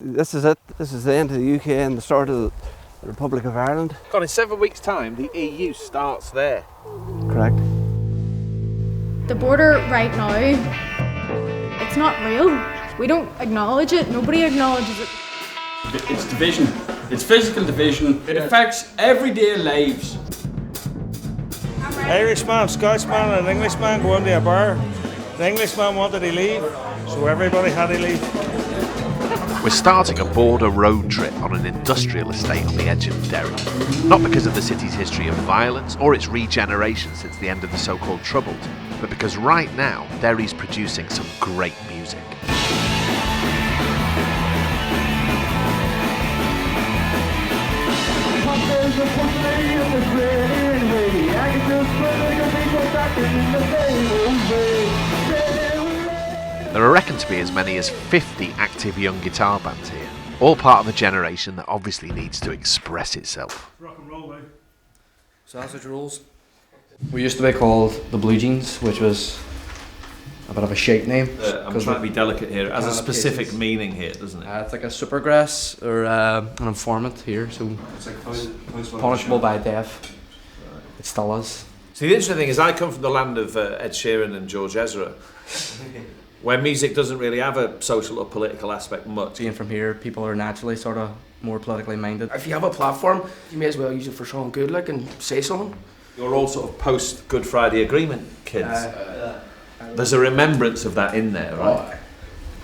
This is it. This is the end of the UK and the start of the Republic of Ireland. God, in 7 weeks' time, the EU starts there. Correct. The border right now, it's not real. We don't acknowledge it. Nobody acknowledges it. It's division. It's physical division. It affects everyday lives. Irishman, Scotsman and an Englishman go into a bar. The Englishman wanted to leave, so everybody had to leave. We're starting a border road trip on an industrial estate on the edge of Derry. Not because of the city's history of violence or its regeneration since the end of the so-called Troubles, but because right now Derry's producing some great music. There are reckoned to be as many as 50 active young guitar bands here, all part of a generation that obviously needs to express itself. Rock and roll, eh? Sausage rolls. We used to be called the Blue Jeans, which was a bit of a shite name. I'm trying to be delicate here. It has a specific meaning here, doesn't it? It's like a supergrass or an informant here, so It's like punishable by death. It still is. See, the interesting thing is I come from the land of Ed Sheeran and George Ezra, where music doesn't really have a social or political aspect much. Being from here, people are naturally sort of more politically minded. If you have a platform, you may as well use it for something good, like, and say something. You're all sort of post-Good Friday Agreement kids. There's a remembrance of that in there, right?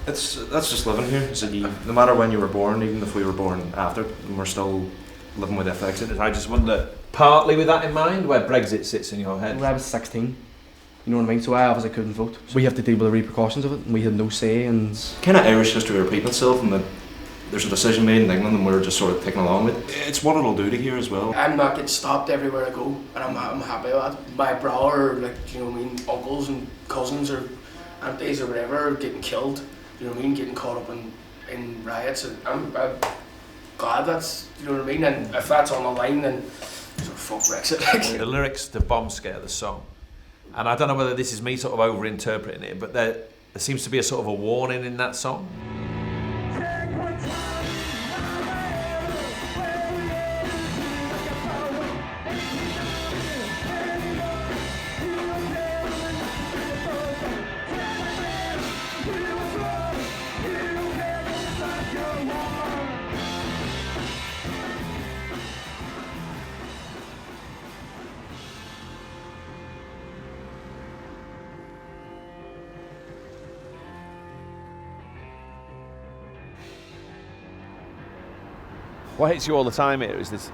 That's just living here. So no matter when you were born, even if we were born after, we're still living with the effects of it. I just wonder, partly with that in mind, where Brexit sits in your head. When I was 16, you know what I mean? So I obviously couldn't vote. We have to deal with the repercussions of it, and we had no say. And Kind of Irish history repeating itself, and that there's a decision made in England, and we're just sort of taking along with it. It's what it'll do to here as well. I'm not getting stopped everywhere I go, and I'm happy with that. My brother, or like, you know what I mean, uncles and cousins or aunties or whatever, are getting killed. You know what I mean, getting caught up in riots, and I'm glad that's, you know what I mean. And if that's on the line, then sort of fuck Brexit. The lyrics to Bomb Scare, the song, and I don't know whether this is me sort of over-interpreting it, but there seems to be a sort of a warning in that song. What hits you all the time here is this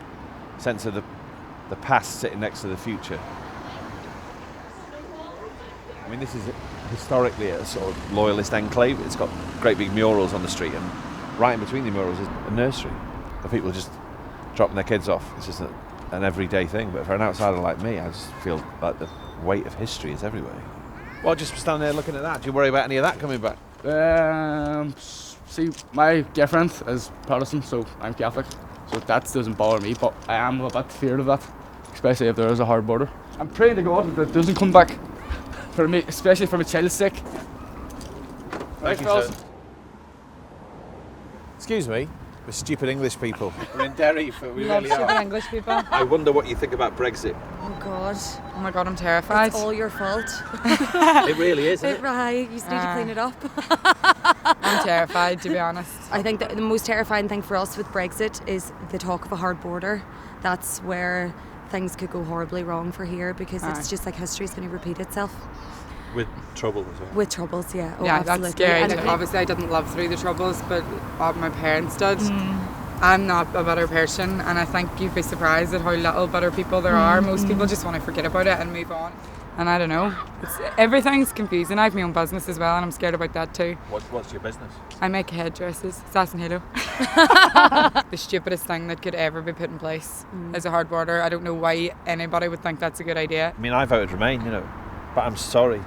sense of the past sitting next to the future. I mean, this is historically a sort of loyalist enclave. It's got great big murals on the street, and right in between the murals is a nursery for people just dropping their kids off. It's just an everyday thing, but for an outsider like me, I just feel like the weight of history is everywhere. Well, just standing there looking at that, do you worry about any of that coming back? See, my girlfriend is Protestant, so I'm Catholic, so that doesn't bother me, but I am a bit feared of that, especially if there is a hard border. I'm praying to God that it doesn't come back, for me, especially for my child's sake. Thank you, sir. Excuse me, we're stupid English people. We're in Derry, but we really stupid are. English people. I wonder what you think about Brexit. Oh God. Oh my God, I'm terrified. It's all your fault. It really is, isn't it? Right, you just need to clean it up. I'm terrified, to be honest. I think that the most terrifying thing for us with Brexit is the talk of a hard border. That's where things could go horribly wrong for here, because it's just like history's going to repeat itself. With trouble as well. With troubles, yeah. Oh, yeah, absolutely. that's scary. And Like, obviously, I didn't live through the Troubles, but what my parents did. I'm not a better person, and I think you'd be surprised at how little better people there are. Most people just want to forget about it and move on. And I don't know. Everything's confusing. I have my own business as well, and I'm scared about that too. What's your business? I make headdresses, Sass and Halo. The stupidest thing that could ever be put in place is a hard border. I don't know why anybody would think that's a good idea. I mean, I voted Remain, you know, but I'm sorry.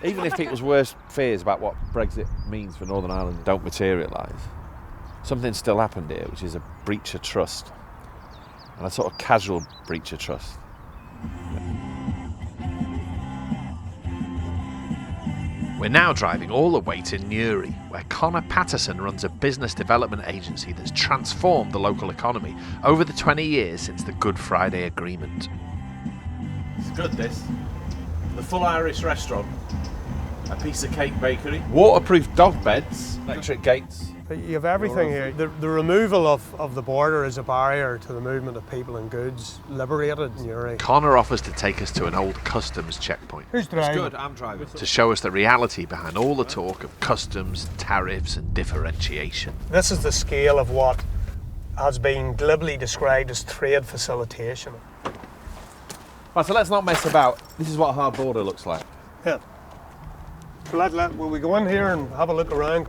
Even if people's worst fears about what Brexit means for Northern Ireland don't materialise, something still happened here, which is a breach of trust, and a sort of casual breach of trust. We're now driving all the way to Newry, where Connor Patterson runs a business development agency that's transformed the local economy over the 20 years since the Good Friday Agreement. It's good, this. The full Irish restaurant, a piece of cake bakery, waterproof dog beds, electric gates. You have everything here. The removal of the border is a barrier to the movement of people and goods, liberated Newry. Connor offers to take us to an old customs checkpoint. Who's driving? It's good, I'm driving. To show us the reality behind all the talk of customs, tariffs and differentiation. This is the scale of what has been glibly described as trade facilitation. Right, so let's not mess about. This is what a hard border looks like. Yeah. So will we go in here and have a look around?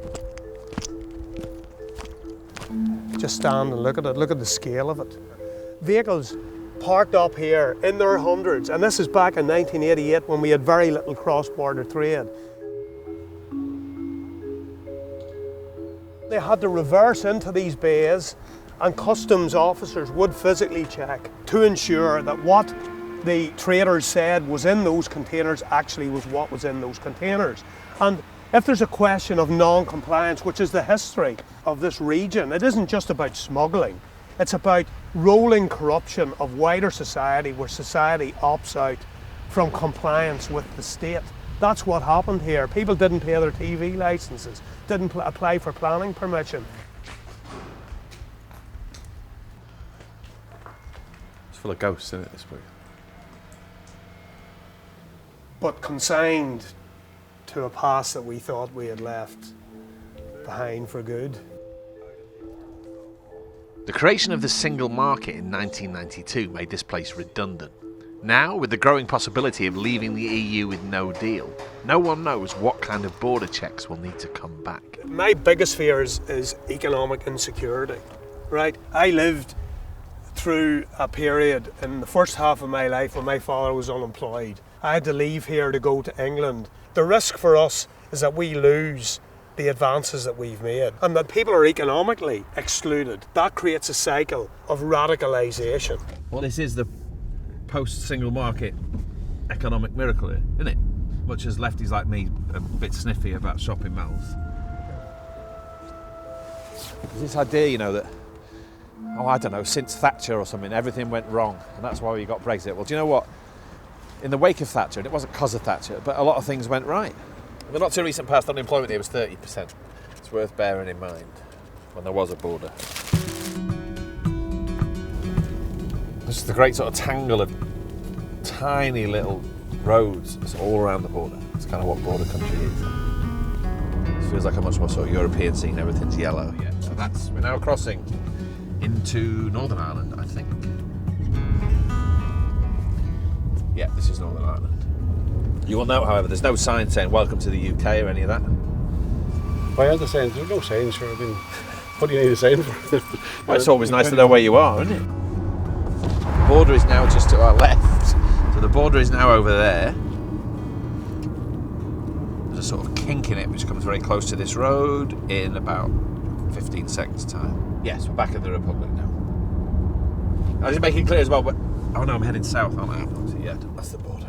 Just stand and look at it. Look at the scale of it. Vehicles parked up here in their hundreds, and this is back in 1988 when we had very little cross-border trade. They had to reverse into these bays, and customs officers would physically check to ensure that what the traders said was in those containers actually was what was in those containers. And if there's a question of non-compliance, which is the history of this region, it isn't just about smuggling. It's about rolling corruption of wider society, where society opts out from compliance with the state. That's what happened here. People didn't pay their TV licenses, didn't apply for planning permission. It's full of ghosts, isn't it, this book? But consigned to a past that we thought we had left behind for good. The creation of the single market in 1992 made this place redundant. Now, with the growing possibility of leaving the EU with no deal, no one knows what kind of border checks will need to come back. My biggest fear is economic insecurity, right? I lived through a period in the first half of my life when my father was unemployed. I had to leave here to go to England. The risk for us is that we lose the advances that we've made and that people are economically excluded. That creates a cycle of radicalisation. Well, this is the post-single market economic miracle here, isn't it? Much as lefties like me are a bit sniffy about shopping malls. There's this idea, you know, that, I don't know, since Thatcher or something, everything went wrong and that's why we got Brexit. Well, do you know what? In the wake of Thatcher, and it wasn't because of Thatcher, but a lot of things went right. In the not too recent past, unemployment here was 30%. It's worth bearing in mind when there was a border. This is the great sort of tangle of tiny little roads that's all around the border. It's kind of what border country is. It feels like a much more sort of European scene. Everything's yellow. Yeah. So we're now crossing into Northern Ireland, I think. Yeah, this is Northern Ireland. You will note, however, there's no sign saying welcome to the UK or any of that. Why are there signs? There's no signs for it. I mean, what do you need a sign for? Well, it's always nice to know where you are, isn't it? The border is now just to our left. So the border is now over there. There's a sort of kink in it which comes very close to this road in about 15 seconds' time. Yes, we're back in the Republic now. I'll just make it clear as well, but oh no, I'm heading south, aren't I? I haven't looked at it yet. That's the border.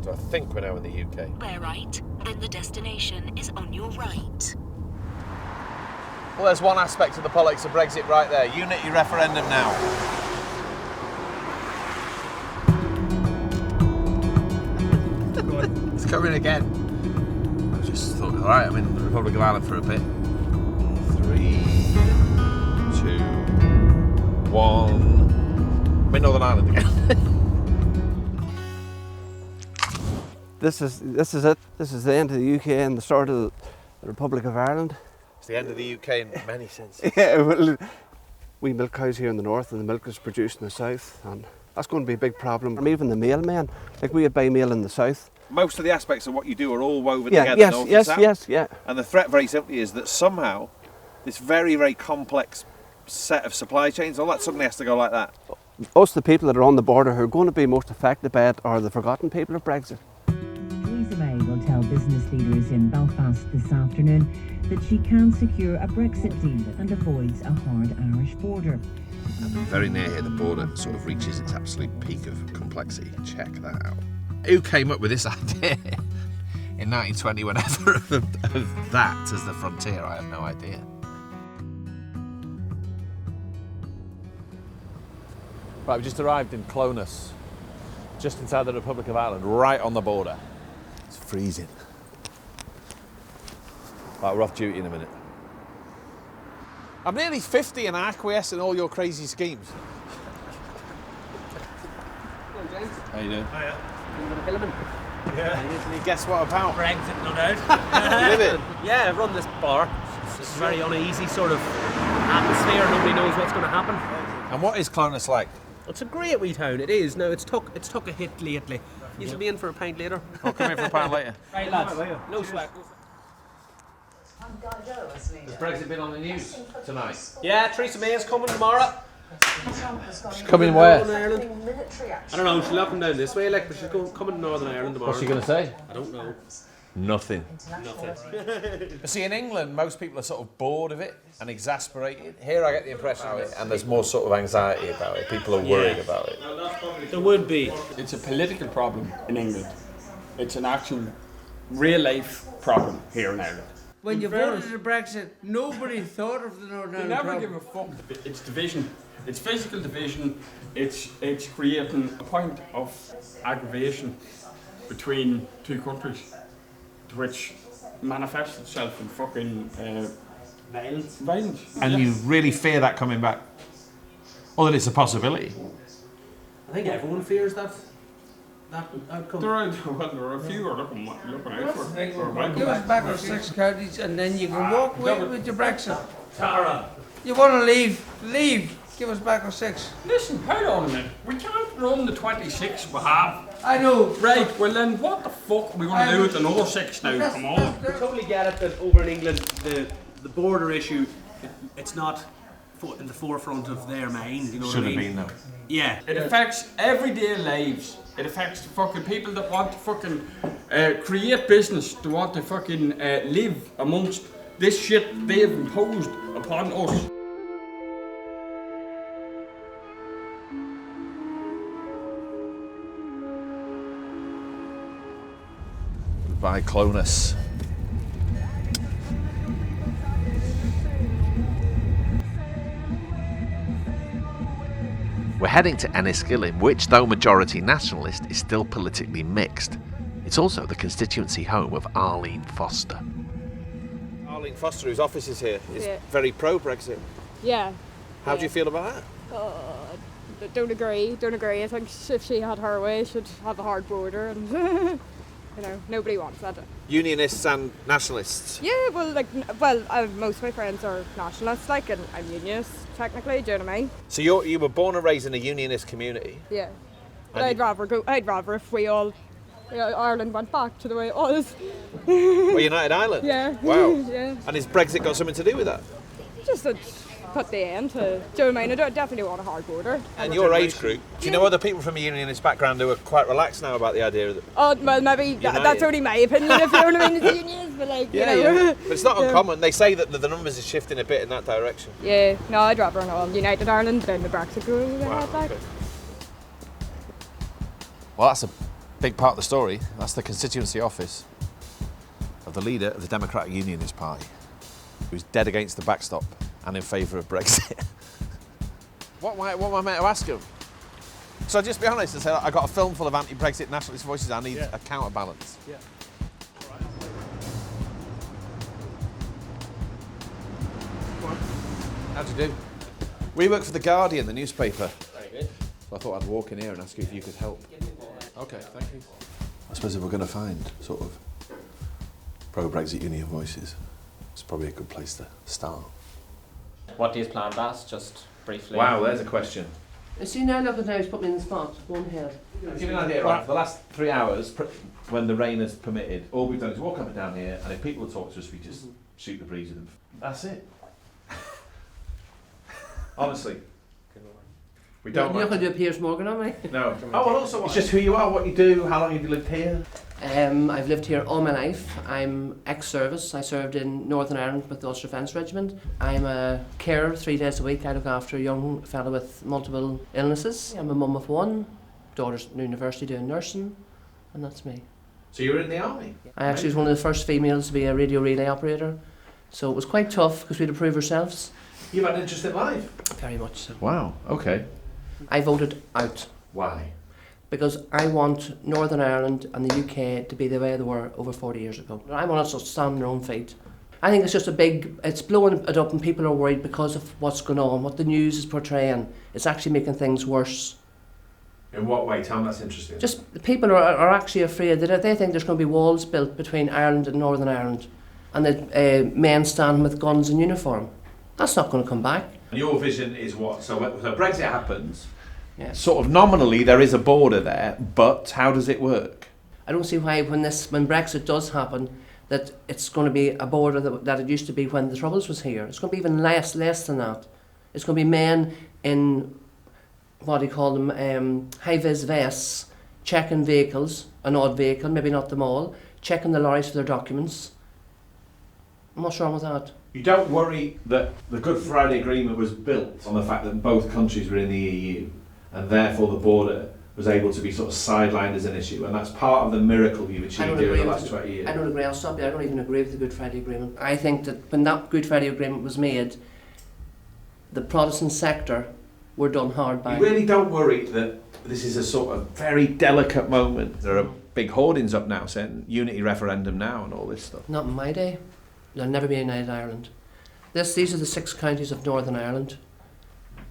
So I think we're now in the UK. Bear right, then the destination is on your right. Well, there's one aspect of the politics of Brexit right there. Unity referendum now. It's coming again. I just thought, all right, I'm in the Republic of Ireland for a bit. 3, 2, 1. I'm in Northern Ireland again. This is it. This is the end of the UK and the start of the Republic of Ireland. It's the end of the UK in many senses. Yeah, well, we milk cows here in the north and the milk is produced in the south, and that's going to be a big problem. And even the mailmen, like we buy mail in the south. Most of the aspects of what you do are all woven Yeah, together, yes, north yes, and south. yes, yeah. And the threat very simply is that somehow this very, very complex set of supply chains, all that suddenly has to go like that. Us, the people that are on the border who are going to be most affected by it, are the forgotten people of Brexit. Theresa May will tell business leaders in Belfast this afternoon that she can secure a Brexit deal and avoids a hard Irish border. Very near here, the border sort of reaches its absolute peak of complexity. Check that out. Who came up with this idea? in 1920 whenever of that as the frontier, I have no idea. Right, we just arrived in Clonus, just inside the Republic of Ireland, right on the border. It's freezing. Right, we're off duty in a minute. I'm nearly 50 and I acquiesce in all your crazy schemes. Hello, James. How you doing? Hiya. You been filming? Yeah. Can you guess what about? Brexit, no doubt. Live it? Yeah, I run this bar. It's a very uneasy sort of atmosphere. Nobody knows what's going to happen. And what is Clonus like? It's a great wee town. It is. Now it's took a hit lately. You should be in for a pint later. I'll come in for a pint later. Right, lads. No sweat. Has Brexit been on the news tonight? Yeah, Theresa May is coming tomorrow. She's coming where? I don't know. She's looking down this way, like, but she's coming to Northern Ireland tomorrow. What's she going to say? I don't know. Nothing. Nothing. See, in England, most people are sort of bored of it and exasperated. Here, I get the impression of it, and there's more sort of anxiety about it. People are worried about it. There would be. It's a political problem in England. It's an actual, real-life problem here in Ireland. When you voted for Brexit, nobody thought of the Northern They Ireland never problem. give a fuck. It's division. It's physical division. It's creating a point of aggravation between two countries, which manifests itself in fucking violence. And you really fear that coming back? Or that it's a possibility? I think everyone fears that outcome. There are a few who are looking out for it. Give us back our 6 counties and then you can walk away with your Brexit. Tara. You want to leave? Leave. Give us back our 6. Listen, hold on a minute. We can't run the 26 we have. I know. Right, well then what the fuck are we going to do with another 6 now? Come on. I totally get it that over in England, the border issue, it's not in the forefront of their mind. You know Should what I have mean? been, though. Yeah. It affects everyday lives. It affects the fucking people that want to fucking create business, to want to fucking live amongst this shit they've imposed upon us. By Clonus. We're heading to Enniskillen, which, though majority nationalist, is still politically mixed. It's also the constituency home of Arlene Foster. Arlene Foster, whose office is here, is very pro-Brexit. Yeah. How do you feel about that? Don't agree. I think if she had her way, she'd have a hard border, and you know, nobody wants that. Unionists and nationalists. Yeah, most of my friends are nationalists, like, and I'm unionist technically. Do you know what I mean? So you were born and raised in a unionist community. Yeah. But I'd rather if we all, Ireland went back to the way it was. Well, United Ireland. Yeah. Wow. Yeah. And has Brexit got something to do with that? Just to put the end to. Do you know what I mean? I definitely want a hard border. And your age group, do you know other people from a unionist background who are quite relaxed now about the idea of it? Oh, well, maybe that's only my opinion, if you know what I mean, as unions, but like, you know. Yeah. But it's not uncommon. They say that the numbers are shifting a bit in that direction. Yeah, no, I'd rather an all United Ireland than the Brexit go ahead, like. Okay. Well, that's a big part of the story. That's the constituency office of the leader of the Democratic Unionist Party, who's dead against the backstop and in favour of Brexit. What am I meant to ask him? So just be honest and say, I got a film full of anti-Brexit nationalist voices, I need a counterbalance. Yeah. How'd you do? We work for The Guardian, the newspaper. Very good. So I thought I'd walk in here and ask you if you could help. Okay, thank you. I suppose if we're going to find sort of pro-Brexit union voices, it's probably a good place to start. What do you plan best, just briefly? Wow, there's a question. See, now look at how he's put me in the spot. Go on ahead. To give you an idea, right, for the last 3 hours, when the rain has permitted, all we've done is walk up and down here, and if people will talk to us, we just shoot the breeze with them. That's it. Honestly. We don't You're not going to do a Piers Morgan on me? No. Oh, well, also, it's just who you are, what you do, how long have you lived here? I've lived here all my life. I'm ex-service. I served in Northern Ireland with the Ulster Defence Regiment. I'm a carer 3 days a week. I look after a young fellow with multiple illnesses. I'm a mum of one, daughter's in university doing nursing, and that's me. So you were in the army? I actually was one of the first females to be a radio relay operator. So it was quite tough because we had to prove ourselves. You've had an interest in life? Very much so. Wow, okay. I voted out. Why? Because I want Northern Ireland and the UK to be the way they were over 40 years ago. I want us to stand on their own feet. I think it's just it's blowing it up and people are worried because of what's going on, what the news is portraying. It's actually making things worse. In what way? Tell me, that's interesting. Just people are actually afraid that they think there's going to be walls built between Ireland and Northern Ireland and that men standing with guns and uniform. That's not going to come back. Your vision is what? So Brexit happens, yeah. Sort of nominally there is a border there, but how does it work? I don't see why when Brexit does happen that it's going to be a border that it used to be when the Troubles was here. It's going to be even less than that. It's going to be men in, what do you call them, high-vis vests, checking vehicles, an odd vehicle, maybe not them all, checking the lorries for their documents. What's wrong with that? You don't worry that the Good Friday Agreement was built on the fact that both countries were in the EU and therefore the border was able to be sort of sidelined as an issue, and that's part of the miracle you've achieved during the last 20 years. I don't agree, I'll stop you. I don't even agree with the Good Friday Agreement. I think that when that Good Friday Agreement was made, the Protestant sector were done hard by. You really don't worry that this is a sort of very delicate moment? There are big hoardings up now saying unity referendum now and all this stuff. Not in my day. There'll never be a United Ireland. These are the 6 counties of Northern Ireland.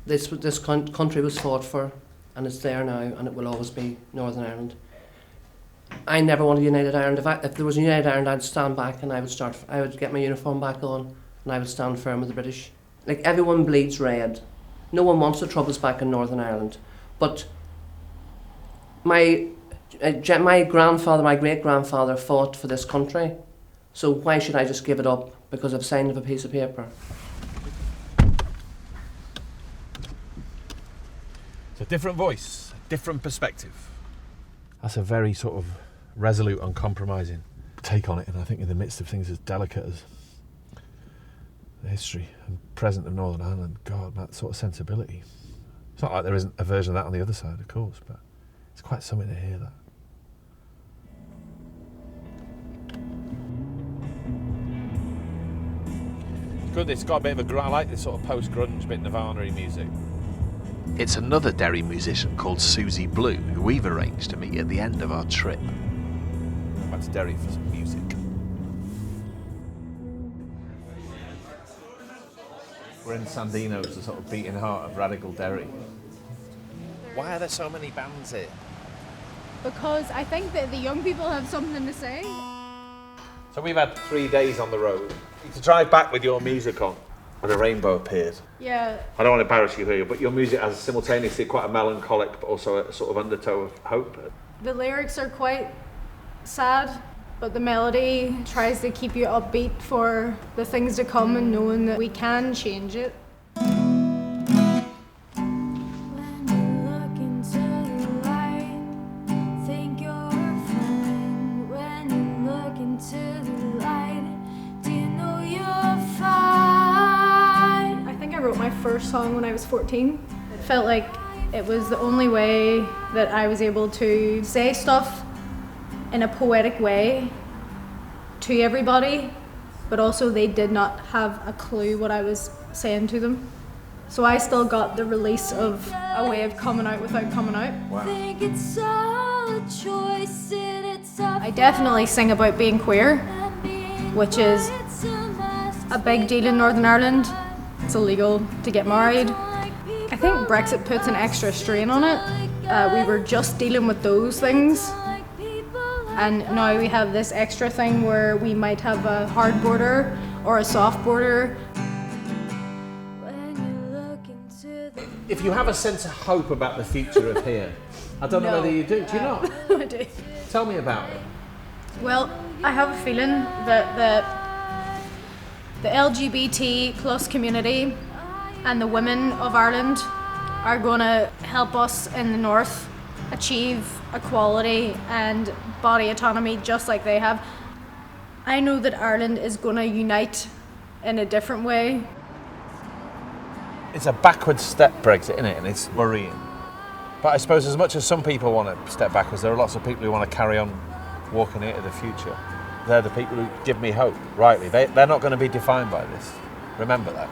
This country was fought for, and it's there now, and it will always be Northern Ireland. I never wanted a United Ireland. If there was a United Ireland, I'd stand back and I would get my uniform back on, and I would stand firm with the British. Like, everyone bleeds red. No one wants the Troubles back in Northern Ireland. But my grandfather, my great-grandfather fought for this country. So why should I just give it up because I've signed of a piece of paper? It's a different voice, a different perspective. That's a very sort of resolute, uncompromising take on it, and I think in the midst of things as delicate as the history and present of Northern Ireland, God, that sort of sensibility. It's not like there isn't a version of that on the other side, of course, but it's quite something to hear that. Good, it's got a bit of I like this sort of post-grunge, bit Nirvana-y music. It's another Derry musician called Susie Blue who we've arranged to meet at the end of our trip. Back to Derry for some music. We're in Sandino's, the sort of beating heart of radical Derry. Why are there so many bands here? Because I think that the young people have something to say. So we've had 3 days on the road. To drive back with your music on, and a rainbow appeared. Yeah. I don't want to embarrass you here, but your music has simultaneously quite a melancholic, but also a sort of undertow of hope. The lyrics are quite sad, but the melody tries to keep you upbeat for the things to come and knowing that we can change it. First song when I was 14. It felt like it was the only way that I was able to say stuff in a poetic way to everybody, but also they did not have a clue what I was saying to them. So I still got the release of a way of coming out without coming out. Wow. I definitely sing about being queer, which is a big deal in Northern Ireland. It's illegal to get married. I think Brexit puts an extra strain on it. We were just dealing with those things, and now we have this extra thing where we might have a hard border or a soft border. If you have a sense of hope about the future of here, I don't know whether you do. Do you not? I do. Tell me about it. Well, I have a feeling that the LGBT plus community and the women of Ireland are going to help us in the north achieve equality and body autonomy just like they have. I know that Ireland is going to unite in a different way. It's a backward step, Brexit, isn't it? And it's worrying. But I suppose as much as some people want to step backwards, there are lots of people who want to carry on walking into the future. They're the people who give me hope, rightly. They're not going to be defined by this. Remember that.